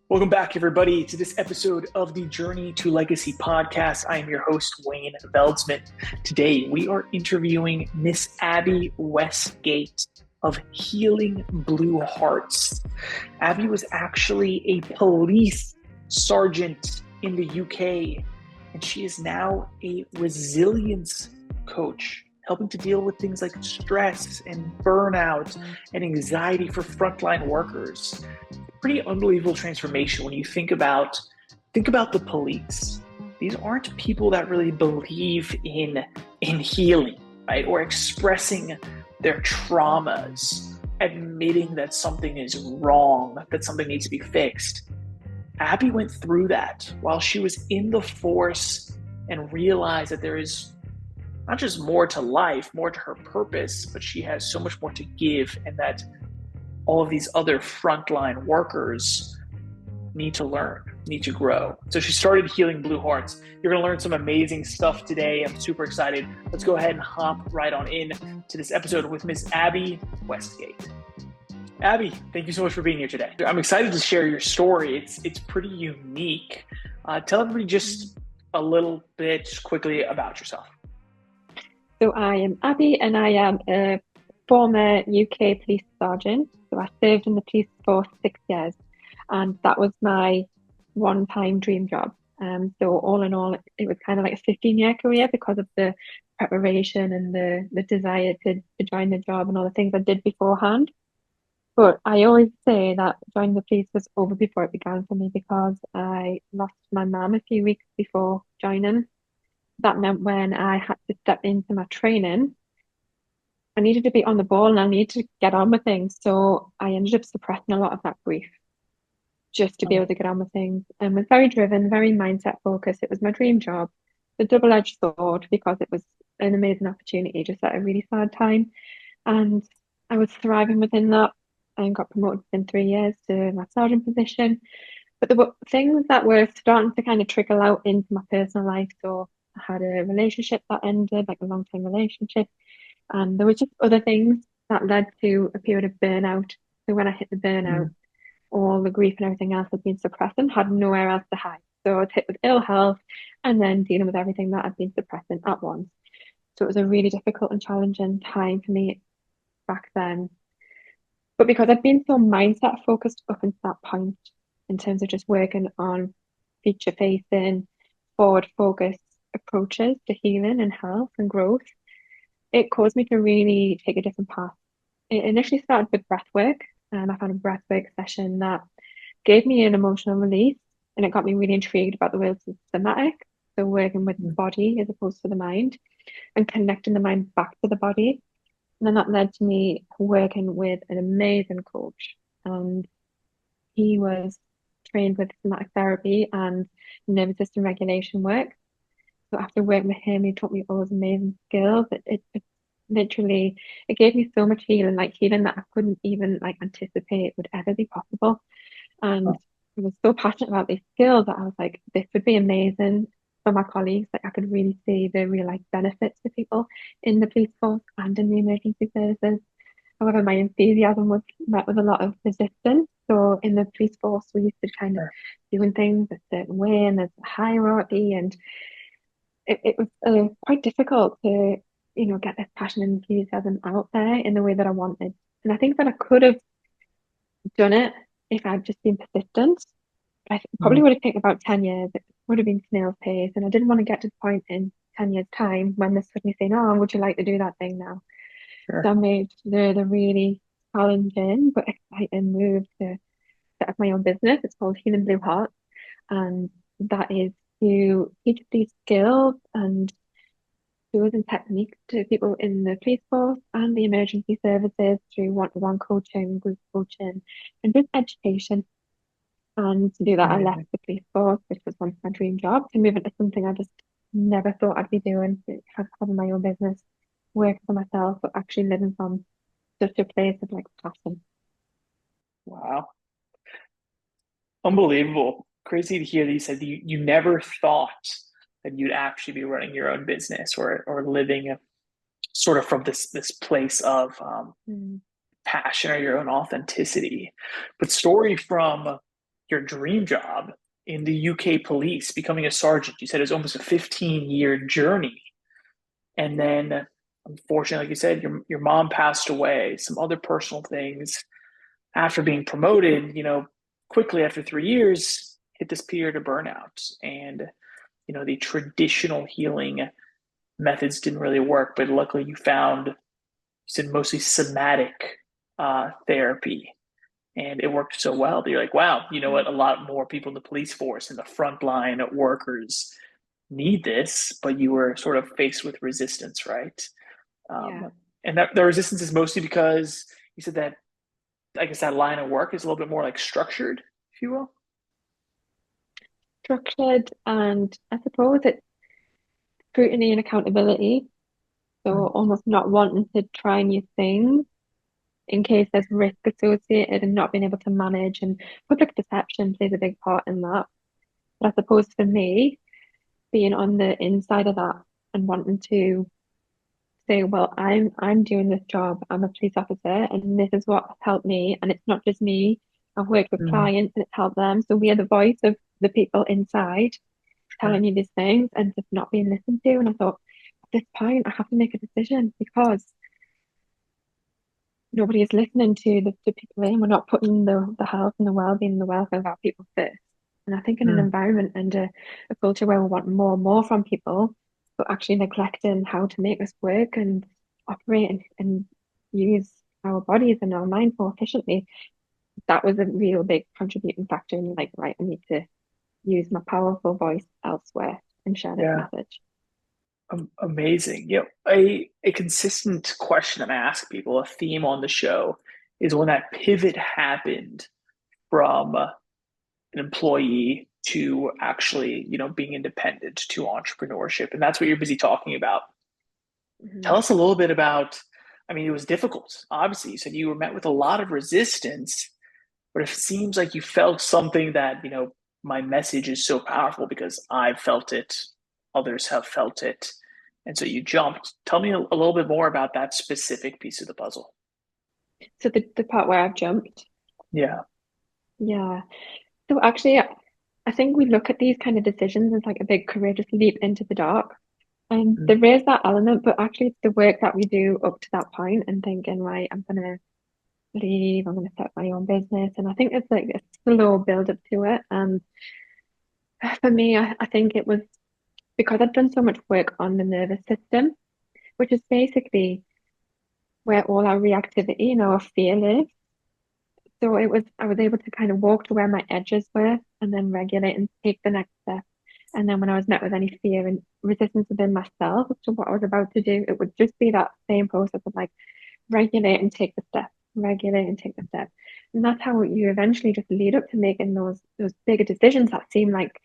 Welcome back, everybody, to this episode of the Journey to Legacy podcast. I am your host, Wayne Veldsman. Today, we are interviewing Miss Abbie Westgate of Healing Blue Hearts. Abbie was actually a police sergeant in the UK, and she is now a resilience coach, helping to deal with things like stress and burnout and anxiety for frontline workers. Pretty unbelievable transformation when you think about the police. These aren't people that really believe in healing, right? Or expressing their traumas, admitting that something is wrong, that something needs to be fixed. Abbie went through that while she was in the force and realized that there is not just more to life, more to her purpose, but she has so much more to give, and that all of these other frontline workers need to learn, need to grow. So she started Healing Blue Hearts. You're going to learn some amazing stuff today. I'm super excited. Let's go ahead and hop right on in to this episode with Miss Abbie Westgate. Abbie, thank you so much for being here today. I'm excited to share your story. It's pretty unique. Tell everybody just a little bit quickly about yourself. So I am Abbie, and I am a former UK police sergeant. So I served in the police for 6 years, and that was my one-time dream job. So all in all, it was kind of like a 15-year career because of the preparation and the desire to join the job and all the things I did beforehand. But I always say that joining the police was over before it began for me, because I lost my mum a few weeks before joining. That meant when I had to step into my training, I needed to be on the ball and I needed to get on with things. So I ended up suppressing a lot of that grief just to be able to get on with things. And was very driven, very mindset focused. It was my dream job, the double-edged sword, because it was an amazing opportunity just at a really sad time. And I was thriving within that and got promoted within 3 years to my sergeant position. But there were things that were starting to kind of trickle out into my personal life. So I had a relationship that ended, like a long-term relationship. And there were just other things that led to a period of burnout. So when I hit the burnout, all the grief and everything else had been suppressed and had nowhere else to hide. So I was hit with ill health and then dealing with everything that I'd been suppressing at once. So it was a really difficult and challenging time for me back then. But because I'd been so mindset focused up until that point, in terms of just working on future facing, forward focused approaches to healing and health and growth, it caused me to really take a different path. It initially started with breathwork, and I found a breathwork session that gave me an emotional release, and it got me really intrigued about the world of somatic, so working with the body as opposed to the mind, and connecting the mind back to the body. And then that led to me working with an amazing coach, and he was trained with somatic therapy and nervous system regulation work. So after working with him, he taught me all those amazing skills. It literally, it gave me so much healing, like healing that I couldn't even like anticipate would ever be possible. And I was so passionate about these skills that I was like, this would be amazing for my colleagues. Like I could really see the real like benefits for people in the police force and in the emergency services. However, my enthusiasm was met with a lot of resistance. So in the police force, we used to kind of doing things a certain way, and there's a hierarchy, and it was quite difficult to, get this passion and enthusiasm out there in the way that I wanted. And I think that I could have done it if I'd just been persistent. But I probably would have taken about 10 years. It would have been snail's pace. And I didn't want to get to the point in 10 years' time when they're suddenly saying, oh, would you like to do that thing now? Sure. So I made the really challenging but exciting move to set up my own business. It's called Healing Blue Hearts. And that is to teach these skills and tools and techniques to people in the police force and the emergency services through one-to-one coaching, group coaching, and just education. And to do that, I left the police force, which was once my dream job, to move into something I just never thought I'd be doing, having my own business, work for myself, but actually living from such a place of like passion. Wow. Unbelievable. Crazy to hear that you said you never thought that you'd actually be running your own business or living sort of from this place of passion or your own authenticity. But story from your dream job in the UK police, becoming a sergeant. You said it was almost a 15-year journey. And then, unfortunately, like you said, your mom passed away, some other personal things. After being promoted, quickly after 3 years, hit this period of burnout. And, the traditional healing methods didn't really work, but luckily you found, you said mostly somatic therapy. And it worked so well that you're like, wow, you know what? A lot more people in the police force and the frontline workers need this, but you were sort of faced with resistance, right? Yeah. And that the resistance is mostly because you said that, I guess, that line of work is a little bit more like structured, if you will. Structured, and I suppose it's scrutiny and accountability. So Mm, almost not wanting to try new things in case there's risk associated and not being able to manage. And public perception plays a big part in that. But I suppose for me, being on the inside of that and wanting to say, well, I'm doing this job. I'm a police officer, and this is what has helped me. And it's not just me. I've worked with mm, clients, and it's helped them. So we are the voice of the people inside sure. telling you these things and just not being listened to. And I thought, at this point, I have to make a decision because nobody is listening to the people in. We're not putting the health and the well-being and the welfare of our people first. And I think in an Mm, environment and a culture where we want more and more from people, but actually neglecting how to make this work and operate and use our bodies and our mind more efficiently, that was a real big contributing factor in like, right, I need to use my powerful voice elsewhere and share this yeah, message. amazing. A consistent question that I ask people, a theme on the show, is when that pivot happened from an employee to actually, being independent to entrepreneurship. And that's what you're busy talking about. Tell Mhm. us a little bit about, I mean, it was difficult. Obviously, you said you were met with a lot of resistance, but it seems like you felt something that, my message is so powerful because I've felt it, others have felt it. And so you jumped. Tell me a little bit more about that specific piece of the puzzle. So the part where I've jumped, Yeah. yeah. So actually, I think we look at these kind of decisions as like a big courageous leap into the dark. And Mm, there is that element, but actually it's the work that we do up to that point and thinking, right, I'm gonna leave, I'm gonna set my own business. And I think it's like a slow build up to it. And for me, I think it was because I've done so much work on the nervous system, which is basically where all our reactivity and our fear lives. So I was able to kind of walk to where my edges were and then regulate and take the next step. And then when I was met with any fear and resistance within myself as to what I was about to do, it would just be that same process of like regulate and take the step, regulate and take the step. And that's how you eventually just lead up to making those bigger decisions that seem like,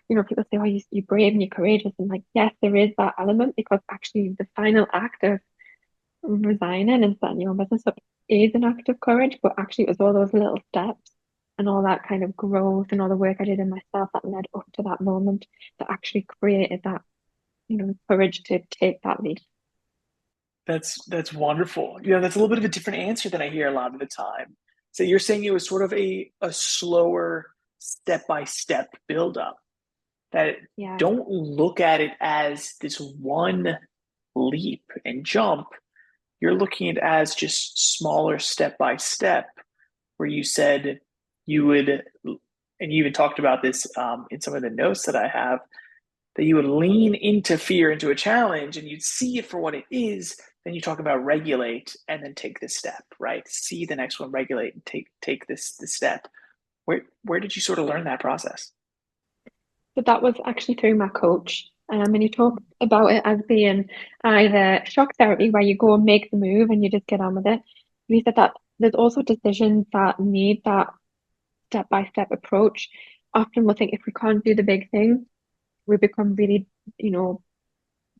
people say, oh, you're brave and you're courageous. And like, yes, there is that element because actually the final act of resigning and starting your own business up is an act of courage, but actually it was all those little steps and all that kind of growth and all the work I did in myself that led up to that moment that actually created that, courage to take that leap. that's wonderful. That's a little bit of a different answer than I hear a lot of the time. So you're saying it was sort of a slower step by step build up that Yeah. don't look at it as this one leap and jump. You're looking at it as just smaller step by step, where you said you would, and you even talked about this in some of the notes that I have, that you would lean into fear, into a challenge, and you'd see it for what it is. Then you talk about regulate and then take this step, right? See the next one, regulate, and take this step. Where did you sort of learn that process? But that was actually through my coach. And he talked about it as being either shock therapy, where you go and make the move and you just get on with it. But he said that there's also decisions that need that step by step approach. Often we'll think if we can't do the big thing, we become really, you know,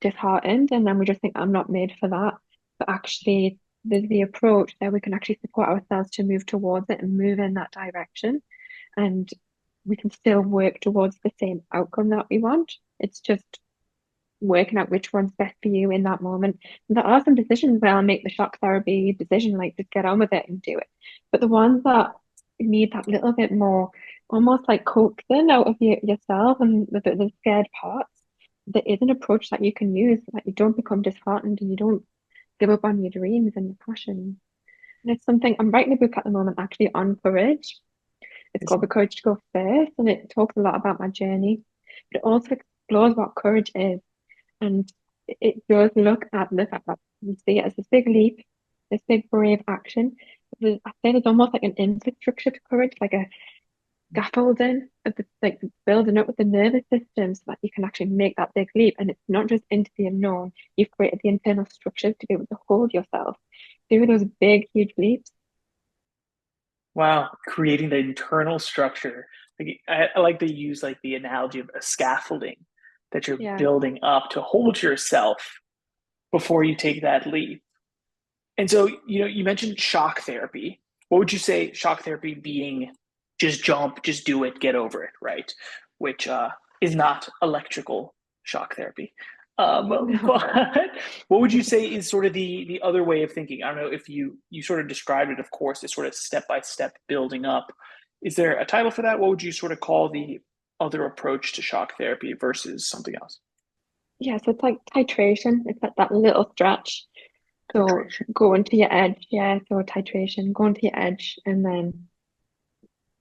disheartened, and then we just think, I'm not made for that. But actually, there's the approach that we can actually support ourselves to move towards it and move in that direction. And we can still work towards the same outcome that we want. It's just working out which one's best for you in that moment. And there are some decisions where I'll make the shock therapy decision, like just get on with it and do it. But the ones that need that little bit more almost like coaxing out of yourself and the scared parts. There is an approach that you can use so that you don't become disheartened and you don't give up on your dreams and your passions. And it's something I'm writing a book at the moment actually on courage. It's called The Courage to Go First, and it talks a lot about my journey. But it also explores what courage is. And it does look at the fact that you see it as this big leap, this big brave action. I say there's almost like an infrastructure to courage, like a scaffolding of the like building up with the nervous system so that you can actually make that big leap. And it's not just into the unknown. You've created the internal structures to be able to hold yourself through those big, huge leaps. Wow, creating the internal structure. Like, I like to use like the analogy of a scaffolding that you're Yeah. building up to hold yourself before you take that leap. And so, you mentioned shock therapy. What would you say shock therapy being just jump, just do it, get over it, right? Which is not electrical shock therapy. No. But what would you say is sort of the other way of thinking? I don't know if you sort of described it, of course, as sort of step by step building up. Is there a title for that? What would you sort of call the other approach to shock therapy versus something else? Yeah, so it's like titration. It's like that little stretch. So Titration. going to your edge, yeah, so titration, going to your edge, and then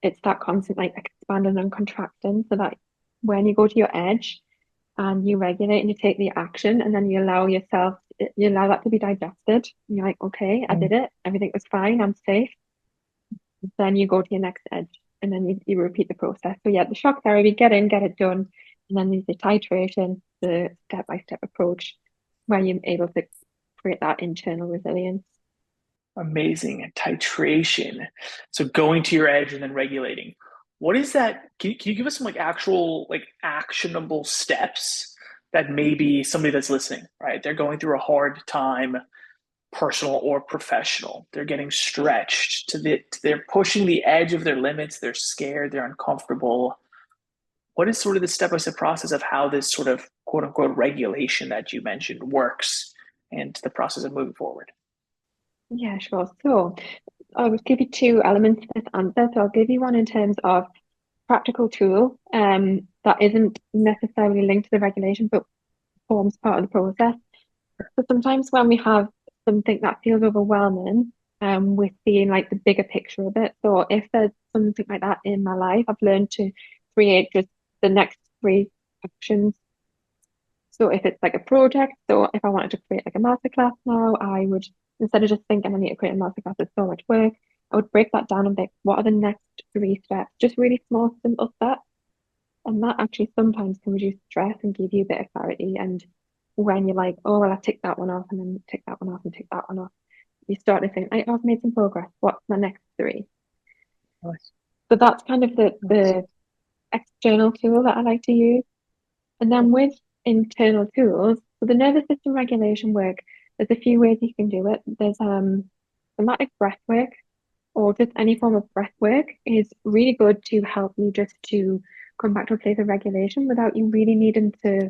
it's that constant like expanding and contracting so that when you go to your edge and you regulate and you take the action and then you allow that to be digested. And you're like, okay, I did it. Everything was fine. I'm safe. Then you go to your next edge and then you repeat the process. So yeah, the shock therapy, get in, get it done. And then there's the titration, the step-by-step approach where you're able to create that internal resilience. Amazing titration. So going to your edge and then regulating. What is that? Can you give us some like actual like actionable steps that maybe somebody that's listening, right? They're going through a hard time, personal or professional. They're getting stretched they're pushing the edge of their limits. They're scared. They're uncomfortable. What is sort of the step-by-step process of how this sort of quote unquote regulation that you mentioned works and the process of moving forward? Yeah, sure. So I would give you two elements to this answer. So I'll give you one in terms of practical tool that isn't necessarily linked to the regulation, but forms part of the process. So sometimes when we have something that feels overwhelming, we're seeing like the bigger picture of it. So if there's something like that in my life, I've learned to create just the next three actions. So if it's like a project, so if I wanted to create like a masterclass now, I would, instead of just thinking I need to create a masterclass, it's so much work, I would break that down and think, what are the next three steps? Just really small, simple steps. And that actually sometimes can reduce stress and give you a bit of clarity. And when you're like, oh, well, I ticked that one off and then tick that one off and tick that one off, you start to think, I've made some progress. What's my next three? Nice. So that's kind of Nice. the external tool that I like to use. And then with internal tools, for the nervous system regulation work, there's a few ways you can do it. There's somatic breath work or just any form of breath work is really good to help you just to come back to a place of regulation without you really needing to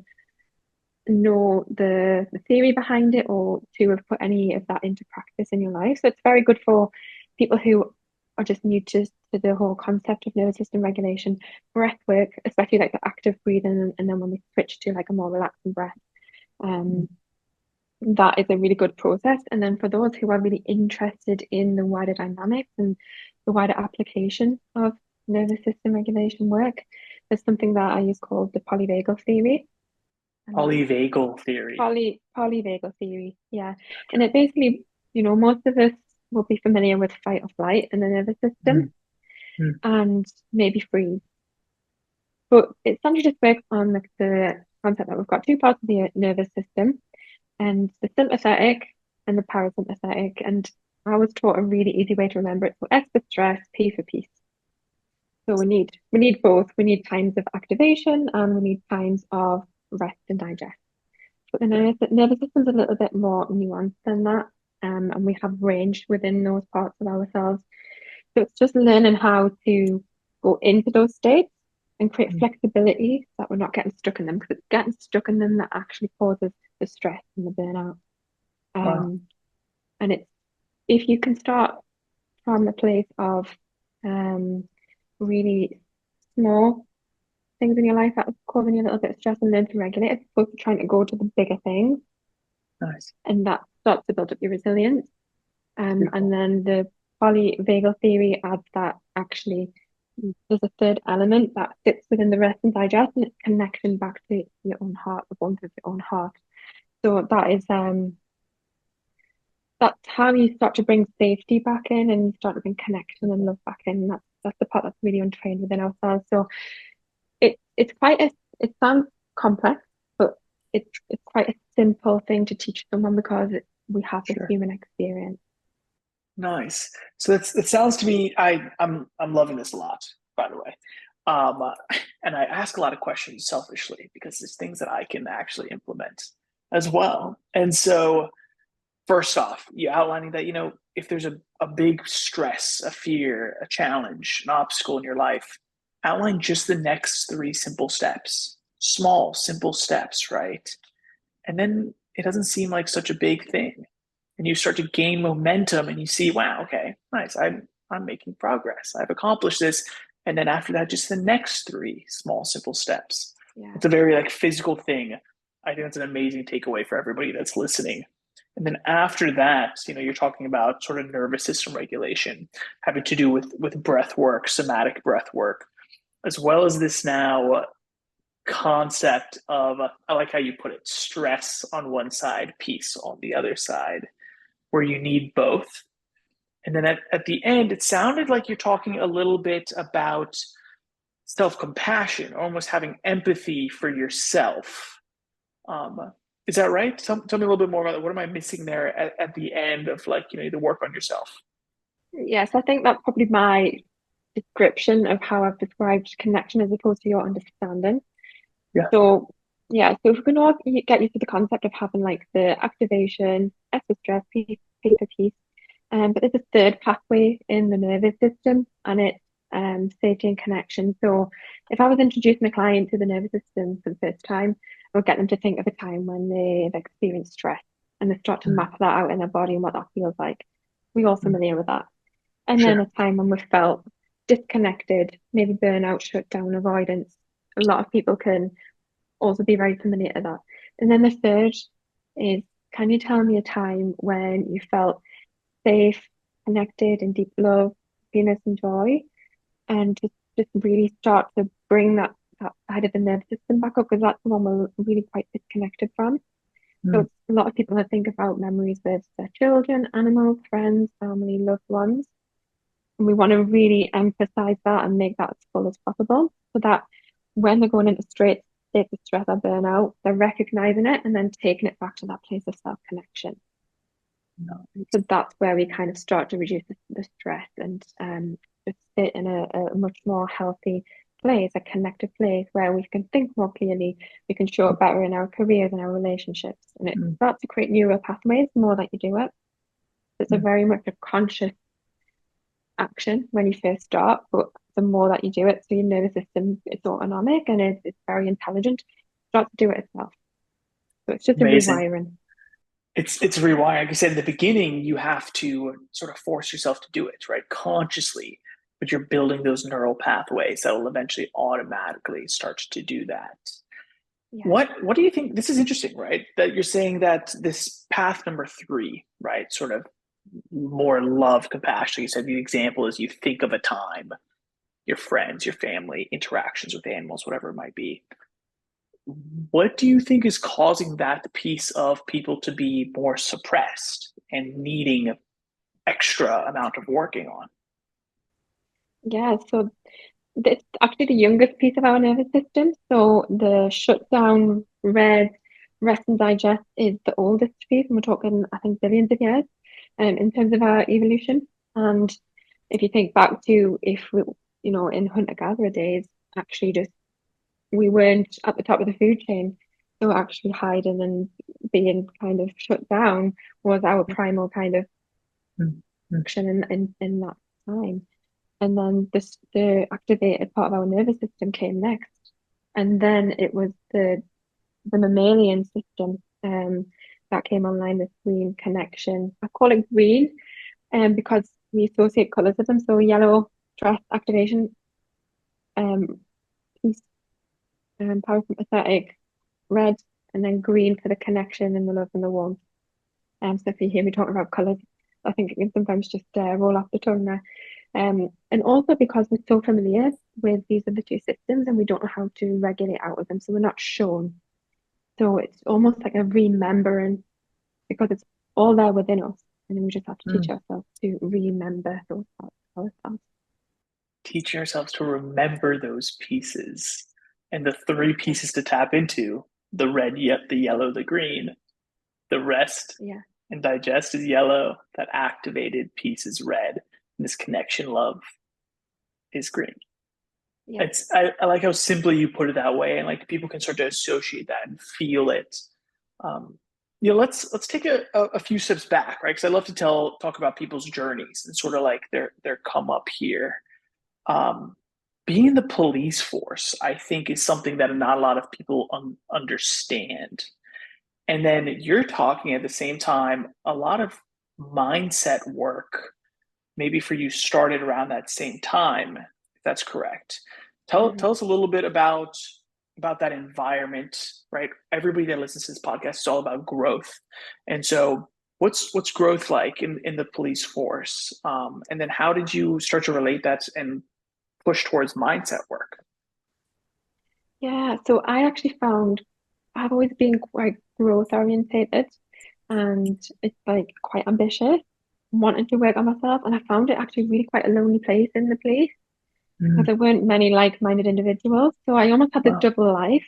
know the theory behind it or to have put any of that into practice in your life. So it's very good for people who are just new to the whole concept of nervous system regulation. Breath work, especially like the active breathing, and then when we switch to like a more relaxing breath, um, that is a really good process. And then for those who are really interested in the wider dynamics and the wider application of nervous system regulation work, there's something that I use called the polyvagal theory. And that Polyvagal theory. polyvagal theory, yeah. And it basically, most of us will be familiar with fight or flight in the nervous system Mm, mm, and maybe freeze. But it's essentially just works on the concept that we've got two parts of the nervous system and the sympathetic and the parasympathetic. And I was taught a really easy way to remember it. So S for stress, P for peace. So we need both. We need times of activation and we need times of rest and digest. But the nervous system's a little bit more nuanced than that. And we have range within those parts of ourselves. So it's just learning how to go into those states and create mm. flexibility so that we're not getting stuck in them because it's getting stuck in them that actually causes the stress and the burnout. Wow. Um, and it's if you can start from a place of really small things in your life that are causing you a little bit of stress and learn to regulate as opposed to trying to go to the bigger things. Nice. And that starts to build up your resilience. And Beautiful. then the polyvagal theory adds that actually there's a third element that sits within the rest and digest, and it's connection back to your own heart, the warmth of your own heart. So that's how you start to bring safety back in and you start to bring connection and love back in. That's the part that's really untrained within ourselves. So it's quite it sounds complex, but it's quite a simple thing to teach someone because we have this Sure. human experience. Nice. So it sounds to me, I'm loving this a lot, by the way. Um, and I ask a lot of questions selfishly because there's things that I can actually implement as well. And so first off, you outlining that, if there's a big stress, a fear, a challenge, an obstacle in your life, outline just the next three simple steps, small, simple steps, right? And then it doesn't seem like such a big thing. And you start to gain momentum and you see, wow, okay, nice. I'm making progress. I've accomplished this. And then after that, just the next three small, simple steps. Yeah. It's a very like physical thing. I think that's an amazing takeaway for everybody that's listening. And then after that, you're talking about sort of nervous system regulation, having to do with breath work, somatic breath work, as well as this now concept of I like how you put it, stress on one side, peace on the other side, where you need both. And then at the end, it sounded like you're talking a little bit about self-compassion, almost having empathy for yourself. Is that right? Tell me a little bit more about that. What am I missing there at the end of like, the work on yourself? Yes, I think that's probably my description of how I've described connection as opposed to your understanding. Yeah. So, yeah, so if we can all get used to the concept of having like the activation, S for stress, P for peace, but there's a third pathway in the nervous system, and it's safety and connection. So, if I was introducing a client to the nervous system for the first time, I would get them to think of a time when they've experienced stress and they start to Mm, map that out in their body and what that feels like. We're all mm, familiar with that. And then sure. a time when we felt disconnected, maybe burnout, shutdown, avoidance. A lot of people can also be very familiar to that. And then the third is, can you tell me a time when you felt safe, connected, in deep love, happiness, and joy? And just really start to bring that side of the nervous system back up because that's the one we're really quite disconnected from. So Mm, it's a lot of people that think about memories with their children, animals, friends, family, loved ones. And we want to really emphasize that and make that as full as possible so that when they're going into straight states of stress or burnout, they're recognizing it and then taking it back to that place of self-connection. no, So that's where we kind of start to reduce the stress and just sit in a much more healthy place, a connected place where we can think more clearly, we can show up better in our careers and our relationships. And it mm, starts to create neural pathways the more that you do it. It's a mm. very much a conscious action when you first start, but the more that you do it, so your nervous system it's autonomic and it's very intelligent, start to do it itself. So it's just a Amazing. rewiring. It's rewiring. Like I said in the beginning, you have to sort of force yourself to do it, right? Consciously, but you're building those neural pathways that will eventually automatically start to do that. Yeah. What do you think? This is interesting, right? That you're saying that this path number three, right? Sort of more love, compassion. You said the example is you think of a time, your friends, your family, interactions with animals, whatever it might be. What do you think is causing that piece of people to be more suppressed and needing extra amount of working on? Yeah, so it's actually the youngest piece of our nervous system. So the shutdown, red, rest and digest is the oldest piece, and we're talking, I think, billions of years in terms of our evolution. And if you think back to if we, in hunter-gatherer days, actually just we weren't at the top of the food chain. So actually hiding and being kind of shut down was our primal kind of Mm-hmm. action in that time. And then the activated part of our nervous system came next. And then it was the mammalian system that came online, this green connection. I call it green because we associate colours with them. So yellow, stress activation, peace, parasympathetic, red, and then green for the connection and the love and the warmth. So if you hear me talking about colours, I think it can sometimes just roll off the tongue there. And also because we're so familiar with these other two systems and we don't know how to regulate out of them, so we're not shown. So it's almost like a remembrance because it's all there within us, and then we just have to teach ourselves to remember those parts of ourselves. Teaching ourselves to remember those pieces and the three pieces to tap into: the red, the yellow, the green. The rest and digest is yellow. That activated piece is red. And this connection love is green. Yeah. I like how simply you put it that way, and like people can start to associate that and feel it. Let's take a few steps back, right? Because I love to talk about people's journeys and sort of like their come up here. Being in the police force, I think, is something that not a lot of people understand. And then you're talking at the same time a lot of mindset work, maybe for you started around that same time, if that's correct. Tell us a little bit about that environment, right? Everybody that listens to this podcast is all about growth. And so what's growth like in the police force? And then how did you start to relate that and push towards mindset work? Yeah, so I actually found I've always been quite growth orientated and it's like quite ambitious, wanting to work on myself. And I found it actually really quite a lonely place in the police because there weren't many like-minded individuals. So I almost had this Wow. double life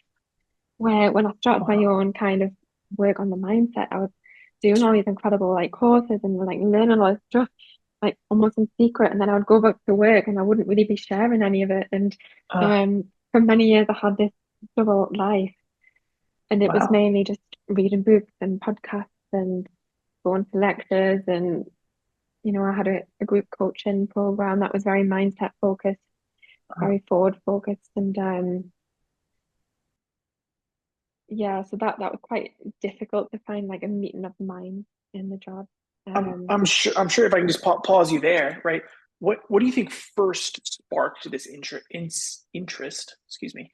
where when I started my Wow. own kind of work on the mindset, I was doing all these incredible like courses and like learning all this stuff like almost in secret. And then I would go back to work and I wouldn't really be sharing any of it. And for many years I had this double life. And it was Wow. mainly just reading books and podcasts and going to lectures. And, I had a group coaching program that was very mindset focused, very forward focused. And yeah, so that was quite difficult to find like a meeting of minds in the job. I'm sure if I can just pause you there, right? What do you think first sparked this interest, excuse me,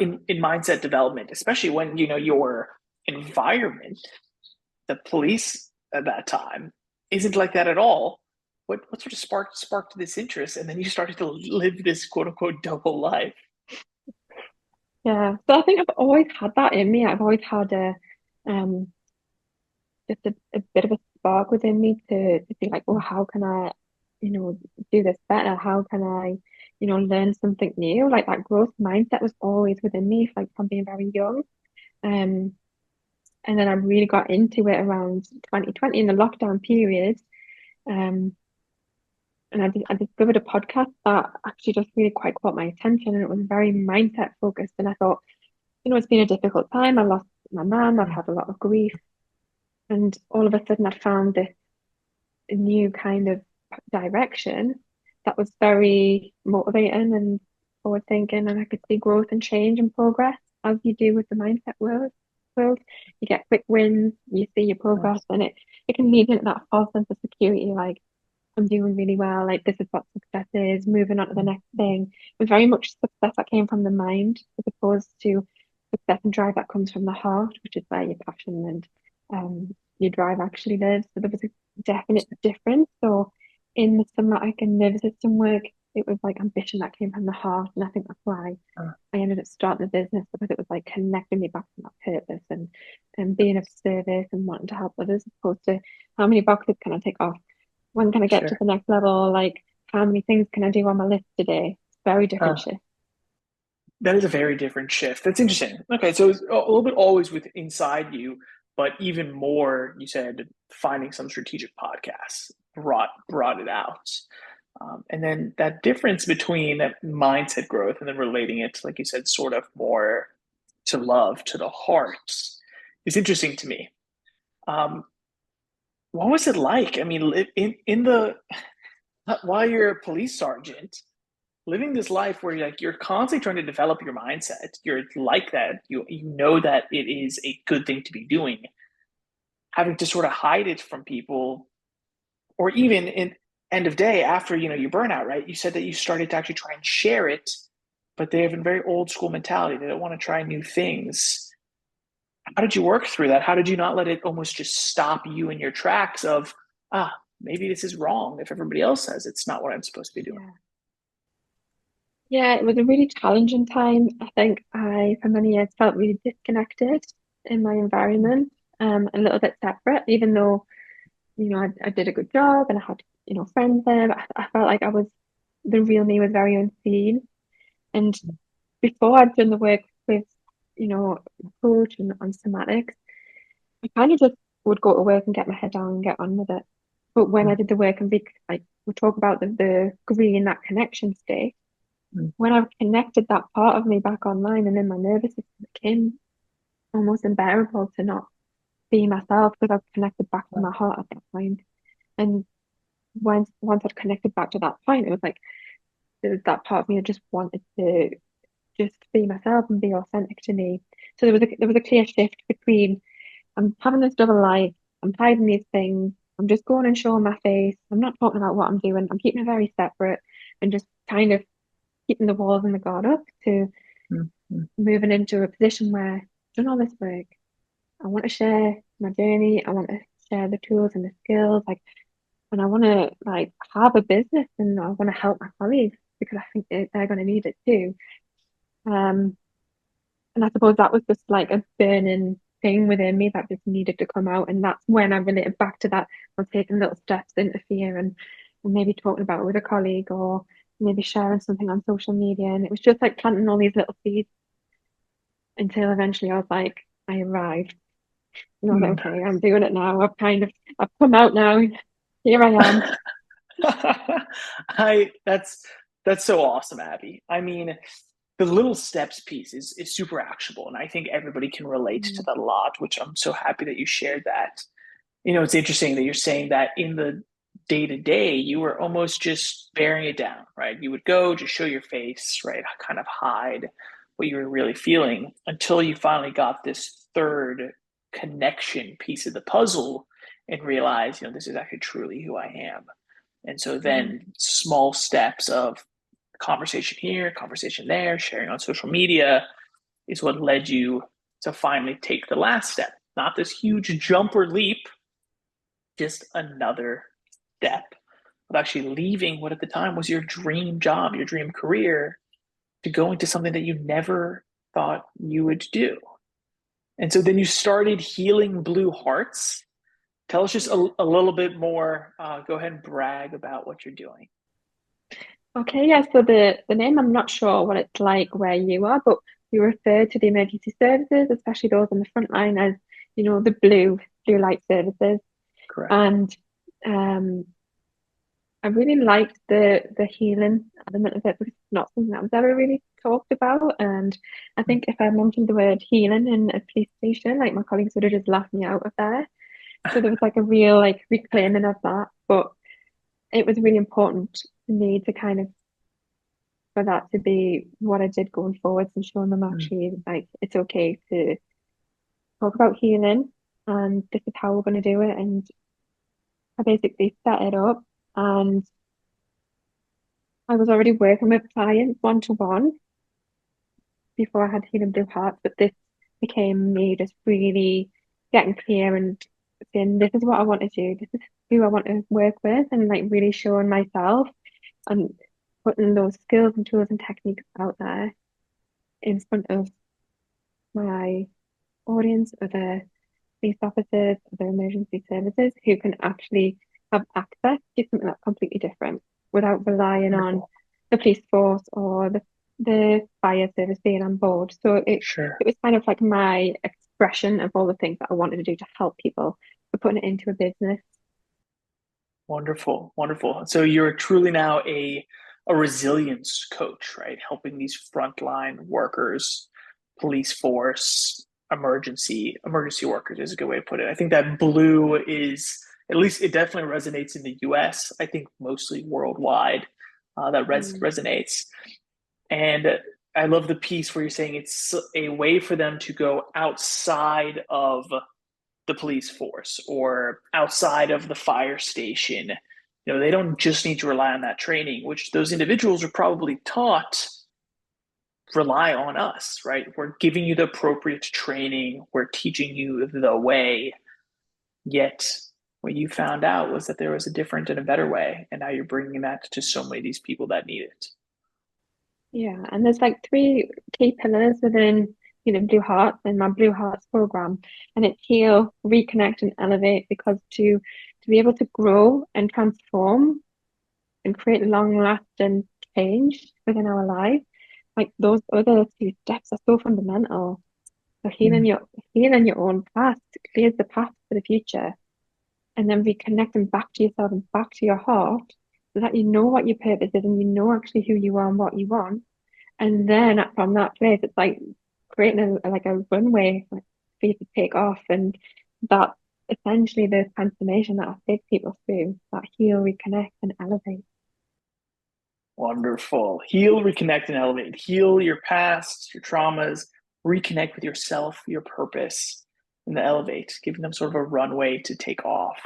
in mindset development, especially when your environment, the police at that time, isn't like that at all? What sort of sparked this interest, and then you started to live this quote unquote double life? Yeah, so I think I've always had that in me. I've always had um just a bit of a spark within me to be like, oh, how can I, do this better? How can I, learn something new? Like that growth mindset was always within me, like from being very young. Um, and then I really got into it around 2020 in the lockdown period. Um, and I discovered a podcast that actually just really quite caught my attention, and it was very mindset focused. And I thought, it's been a difficult time. I lost my mum. I've had a lot of grief. And all of a sudden, I found this new kind of direction that was very motivating and forward thinking, and I could see growth and change and progress as you do with the mindset world. You get quick wins, you see your progress, and it can lead into that false sense of security, like I'm doing really well, like this is what success is, moving on to the next thing. It was very much success that came from the mind as opposed to success and drive that comes from the heart, which is where your passion and your drive actually lives. So there was a definite difference. So in the somatic and nervous system work, it was like ambition that came from the heart. And I think that's why I ended up starting the business, because it was like connecting me back to that purpose and being of service and wanting to help others, as opposed to how many boxes can I take off? When can I get to Sure. the next level? Like how many things can I do on my list today? It's very different shift. That is a very different shift. That's interesting. Okay, so it's a little bit always with inside you, but even more, you said finding some strategic podcasts brought it out, and then that difference between that mindset growth and then relating it, like you said, sort of more to love, to the heart, is interesting to me. Um, what was it like? I mean, in the while you're a police sergeant, living this life where you're constantly trying to develop your mindset. You're like that. You know that it is a good thing to be doing. Having to sort of hide it from people, or even in end of day after you burn out, right? You said that you started to actually try and share it, but they have a very old school mentality. They don't want to try new things. How did you work through that? How did you not let it almost just stop you in your tracks of, maybe this is wrong if everybody else says it's not what I'm supposed to be doing? Yeah. Yeah, it was a really challenging time. I think I, for many years, felt really disconnected in my environment, a little bit separate, even though, I did a good job and I had, friends there. But I felt like the real me was very unseen. And before I'd done the work with, coach and on somatics, I kind of just would go to work and get my head down and get on with it. But when I did the work and like we talk about the green, that connection state, when I connected that part of me back online and then my nervous system became almost unbearable to not be myself because I've connected back to my heart at that point. And once I'd connected back to that point, it was like there was that part of me that just wanted to just be myself and be authentic to me. So there was a clear shift between I'm having this double life, I'm hiding these things, I'm just going and showing my face, I'm not talking about what I'm doing, I'm keeping it very separate and just kind of keeping the walls and the guard up to Mm-hmm. moving into a position where I've done all this work. I want to share my journey. I want to share the tools and the skills, and I want to have a business and I want to help my colleagues because I think they're going to need it too. Um, and I suppose that was just like a burning thing within me that just needed to come out. And that's when I related back to that of taking little steps into fear and maybe talking about it with a colleague or maybe sharing something on social media. And it was just like planting all these little seeds until eventually I was like, I arrived. And I was like, okay, I'm doing it now. I've come out now. Here I am. That's so awesome, Abbie. I mean, the little steps piece is super actionable, and I think everybody can relate to Mm, that a lot, which I'm so happy that you shared that. It's interesting that you're saying that in the day to day, you were almost just bearing it down, right? You would go, just show your face, right? Kind of hide what you were really feeling until you finally got this third connection piece of the puzzle and realize, this is actually truly who I am. And so mm, then small steps of conversation here, conversation there, sharing on social media is what led you to finally take the last step. Not this huge jump or leap, just another step of actually leaving what at the time was your dream job, your dream career, to go into something that you never thought you would do. And so then you started healing Blue Hearts. Tell us just yeah. a little bit more. Go ahead and brag about what you're doing. Okay, yeah. So the name, I'm not sure what it's like where you are, but we refer to the emergency services, especially those on the front line, as the blue light services. Correct. And um, I really liked the healing element of it because it's not something that was ever really talked about. And I think if I mentioned the word healing in a police station, like my colleagues would have just laughed me out of there. So there was like a real reclaiming of that. But it was really important to me to kind of for that to be what I did going forwards and showing them actually like it's okay to talk about healing and this is how we're going to do it. And I basically set it up and I was already working with clients one to one before I had Healing Blue Hearts, but this became me just really getting clear and saying, this is what I want to do, this is who I want to work with, and really showing myself and putting those skills and tools and techniques out there in front of my audience, other police officers, other emergency services who can actually have access to something that's completely different without relying on Wonderful. the police force or the fire service being on board. So Sure. it was kind of like my expression of all the things that I wanted to do to help people, but putting it into a business. Wonderful. Wonderful. So you're truly now a resilience coach, right? Helping these frontline workers, police force, emergency workers is a good way to put it. I think that blue is at least it definitely resonates in the US. I think mostly worldwide that Mm, resonates. And I love the piece where you're saying it's a way for them to go outside of the police force or outside of the fire station. They don't just need to rely on that training, which those individuals are probably taught rely on us, right? We're giving you the appropriate training. We're teaching you the way. Yet what you found out was that there was a different and a better way. And now you're bringing that to so many of these people that need it. Yeah, and there's like three key pillars within, Blue Hearts and my Blue Hearts program, and it's heal, reconnect, and elevate. Because to be able to grow and transform and create long-lasting change within our life, like those other two steps are so fundamental. So healing your own past clears the path for the future, and then reconnecting back to yourself and back to your heart, so that you know what your purpose is and you know actually who you are and what you want. And then from that place, it's like creating a runway for you to take off. And that's essentially the transformation that I take people through, that heal, reconnect, and elevate. Wonderful. Heal, reconnect, and elevate. Heal your past, your traumas, reconnect with yourself, your purpose, and the elevate, giving them sort of a runway to take off.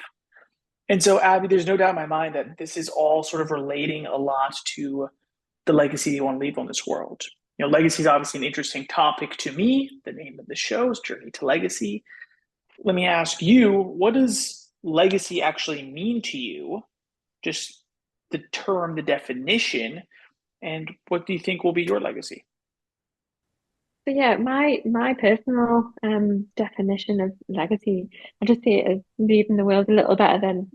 And so, Abbie, there's no doubt in my mind that this is all sort of relating a lot to the legacy you want to leave on this world. Legacy is obviously an interesting topic to me. The name of the show is Journey to Legacy. Let me ask you, what does legacy actually mean to you? Just the term, the definition, and what do you think will be your legacy? So yeah, my personal definition of legacy, I just see it as leaving the world a little better than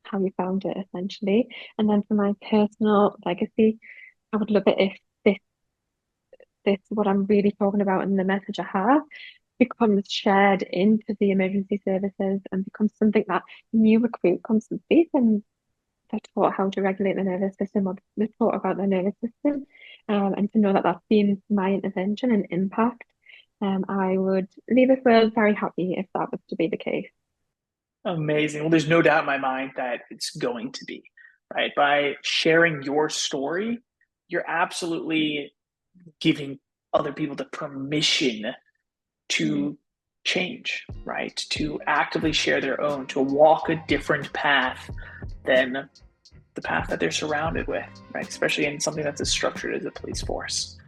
how you found it, essentially. And then for my personal legacy, I would love it if this what I'm really talking about and the message I have becomes shared into the emergency services and becomes something that new recruit comes to speak, and they're taught how to regulate the nervous system, or they're taught about the nervous system, and to know that that's been my intervention and impact. I would leave this world very happy if that was to be the case. Amazing. Well, there's no doubt in my mind that it's going to be, right? By sharing your story, you're absolutely giving other people the permission to change, right? To actively share their own, to walk a different path than the path that they're surrounded with, right? Especially in something that's as structured as a police force.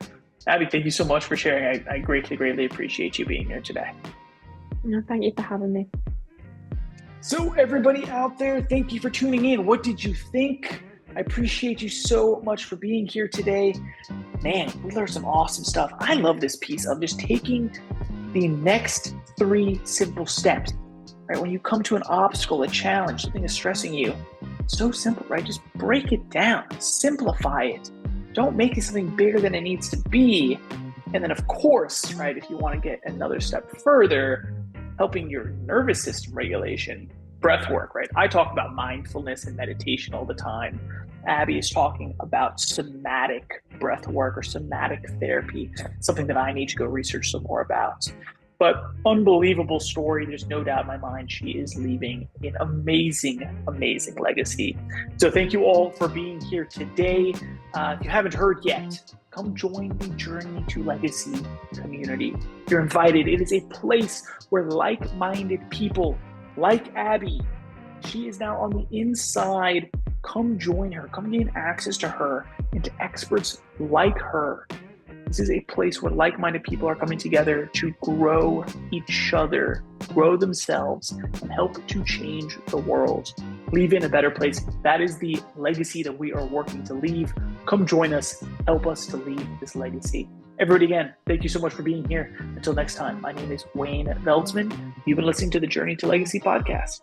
Abbie, thank you so much for sharing. I greatly, greatly appreciate you being here today. No, thank you for having me. So everybody out there, thank you for tuning in. What did you think? I appreciate you so much for being here today. Man, we learned some awesome stuff. I love this piece of just taking the next 3 simple steps, right? When you come to an obstacle, a challenge, something is stressing you, so simple, right? Just break it down, simplify it. Don't make it something bigger than it needs to be. And then of course, right, if you want to get another step further, helping your nervous system regulation, breath work, right? I talk about mindfulness and meditation all the time. Abbie is talking about somatic breath work or somatic therapy, something that I need to go research some more about. But unbelievable story. There's no doubt in my mind she is leaving an amazing, amazing legacy. So thank you all for being here today. If you haven't heard yet, come join the Journey to Legacy community. You're invited. It is a place where like-minded people like Abbie, she is now on the inside. Come join her. Come gain access to her and to experts like her. This is a place where like-minded people are coming together to grow each other, grow themselves, and help to change the world. Leave in a better place. That is the legacy that we are working to leave. Come join us. Help us to leave this legacy. Everybody, again, thank you so much for being here. Until next time, my name is Wayne Veldsman. You've been listening to the Journey to Legacy podcast.